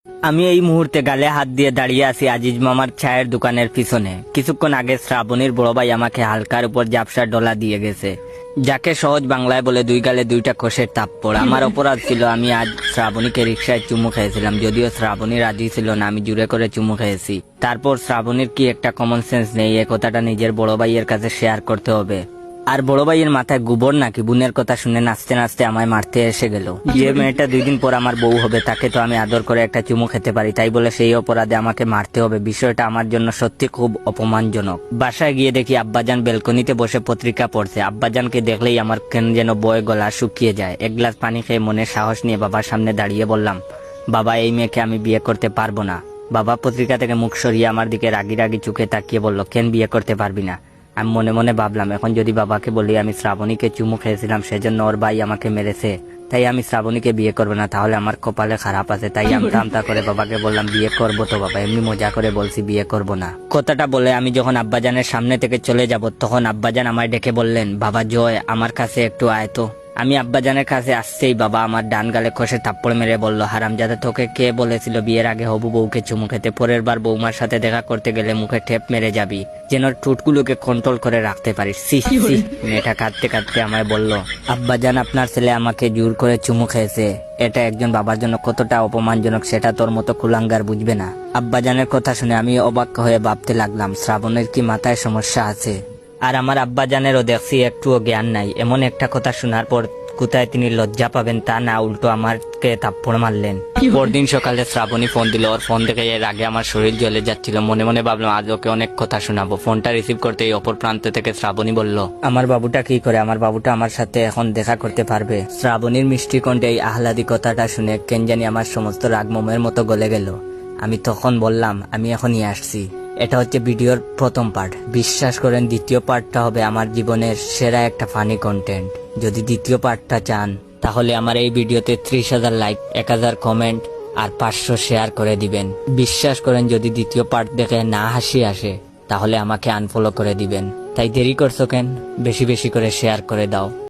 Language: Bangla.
আমি এই মুহূর্তে গালে হাত দিয়ে দাঁড়িয়ে আছি আজিজ মামার চায়ের দোকানের পিছনে। কিছুক্ষণ আগে শ্রাবণীর বড় ভাই আমাকে হালকার উপর ঝাপসা ডলা দিয়ে গেছে, যাকে সহজ বাংলায় বলে দুই গালে দুইটা কোষের তাপ্পড়। আমার অপরাধ ছিল, আমি আজ শ্রাবণীকে রিক্সায় চুমু খেয়েছিলাম, যদিও শ্রাবণী রাজি ছিল না, আমি জুড়ে করে চুমু খেয়েছি। তারপর শ্রাবণীর কি একটা কমন সেন্স নেই, এ কথাটা নিজের বড় ভাইয়ের কাছে শেয়ার করতে হবে। আর বড় ভাইয়ের মাথায় গোবর নাকি, বোনের কথা শুনে নাচতে নাচতে আমায় মারতে এসে গেল। যে মেয়েটা 2 দিন পর আমার বউ হবে, তাকে তো আমি আদর করে একটা চুমু খেতে পারি, তাই বলে সেই অপরাধে আমাকে মারতে হবে? বিষয়টা আমার জন্য সত্যি খুব অপমানজনক। বাসায় গিয়ে দেখি আব্বাজান বেলকনিতে বসে পত্রিকা পড়ছে। আব্বাজানকে দেখলেই আমার কেন যেন বয়ে গলা শুকিয়ে যায়। এক গ্লাস পানি খেয়ে মনে সাহস নিয়ে বাবার সামনে দাঁড়িয়ে বললাম, বাবা, এই মেয়েকে আমি বিয়ে করতে পারবো না। বাবা পত্রিকা থেকে মুখ সরিয়ে আমার দিকে রাগি রাগি চোখে তাকিয়ে বলল, কেন বিয়ে করতে পারবি না? আমি মনে মনে ভাবলাম, এখন যদি বাবাকে বলি আমি শ্রাবণীকে চুমু খেয়েছিলাম, সেজন্য ওর ভাই আমাকে মেরেছে, তাই আমি শ্রাবণীকে বিয়ে করবো না, তাহলে আমার কপালে খারাপ আছে। তাই আমতা আমতা করে বাবাকে বললাম, বিয়ে করবো তো বাবা, এমনি মজা করে বলছি বিয়ে করবো না। কথাটা বলে আমি যখন আব্বাজানের সামনে থেকে চলে যাব, তখন আব্বাজান আমায় ডেকে বললেন, বাবা জয়, আমার কাছে একটু আয় তো। আমি আব্বাজানের কাছে আসছেই বাবা আমার ডান গালে কষে থাপ্পড় মেরে বলল, হারামজাদা, তোকে কে বলেছিল বিয়ের আগে হবু বউকে চুমু খেতে? পরের বার বৌমার সাথে দেখা করতে গেলে মুখে ঠেপ মেরে যাবি, যেন ঠোঁটগুলোকে কন্ট্রোল করে রাখতে পারিস। সি সি। মেয়েটা কাঁদতে কাঁদতে আমায় বলল, আব্বাজান, আপনার ছেলে আমাকে জোর করে চুমু খেয়েছে। এটা একজন বাবার জন্য কতটা অপমানজনক সেটা তোর মতো কুলাঙ্গার বুঝবে না। আব্বাজানের কথা শুনে আমি অবাক হয়ে ভাবতে লাগলাম, শ্রাবণের কি মাথায় সমস্যা আছে? আর আমার আব্বাজানেরও দেখছি একটুও জ্ঞান নাই। এমন একটা কথা শোনার পর কোথায় তিনি লজ্জা পাবেন তা না, উল্টো আমাকে থাপ্পড় মারলেন। পরদিন সকালে শ্রাবণী ফোন দিল। ওর ফোন দেখে এর আগে আমার শরীর জ্বলে যাচ্ছিল। মনে মনে ভাবলাম, আজ ওকে অনেক কথা শোনাবো। ফোনটা রিসিভ করতে এই অপর প্রান্ত থেকে শ্রাবণী বলল, আমার বাবুটা কি করে? আমার বাবুটা আমার সাথে এখন দেখা করতে পারবে? শ্রাবণীর মিষ্টি কণ্ঠে এই আহ্লাদি কথাটা শুনে কেন জানি আমার সমস্ত রাগ মোমের মতো গলে গেল। আমি তখন বললাম, আমি এখনই আসছি। এটা হচ্ছে ভিডিওর প্রথম পার্ট। বিশ্বাস করেন, দ্বিতীয় পার্টটা হবে আমার জীবনের সেরা একটা ফানি কন্টেন্ট। যদি দ্বিতীয় পার্টটা চান, তাহলে আমার এই ভিডিওতে 30,000 লাইক, 1000 কমেন্ট আর 500 শেয়ার করে দিবেন। বিশ্বাস করেন, যদি দ্বিতীয় পার্ট দেখে না হাসি আসে, তাহলে আমাকে আনফলো করে দিবেন। তাই দেরি করছো কেন? বেশি বেশি করে শেয়ার করে দাও।